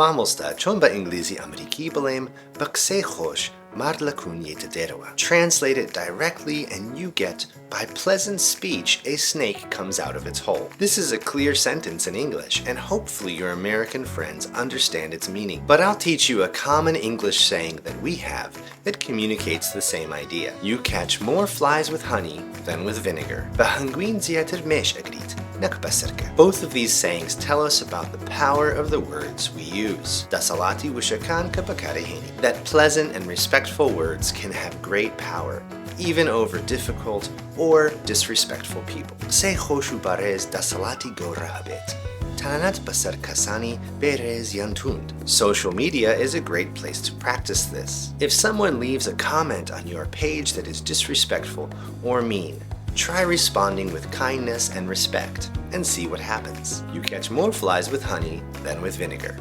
مامۆستا چۆن بە ئینگلیزی ئەمریکی بڵێم بە قسەی خۆش مرد لە کوونیەتە دێرەوە. Translate it directly and you get, by pleasant speech, a snake comes out of its hole. This is a clear sentence in English, and hopefully your American friends understand its meaning. But I'll teach you a common English saying that we have that communicates the same idea. You catch more flies with honey than with vinegar. بە هەنگوین زیاتر مێش ئەگریت، نەک بەسەرکە. Both of these sayings tell us about the power of the words we use. دەسەڵاتی وشەکان کە بەکارەهێنین. That pleasant and respectful words can have great power, even over difficult or disrespectful people. قسەی خۆش و بەڕێز دەسەڵاتی گەورە هەبێت. تەنانەت بەسەر کەسانی بێڕێز یان توند. Social media is a great place to practice this. If someone leaves a comment on your page that is disrespectful or mean, try responding with kindness and respect and see what happens. You catch more flies with honey than with vinegar.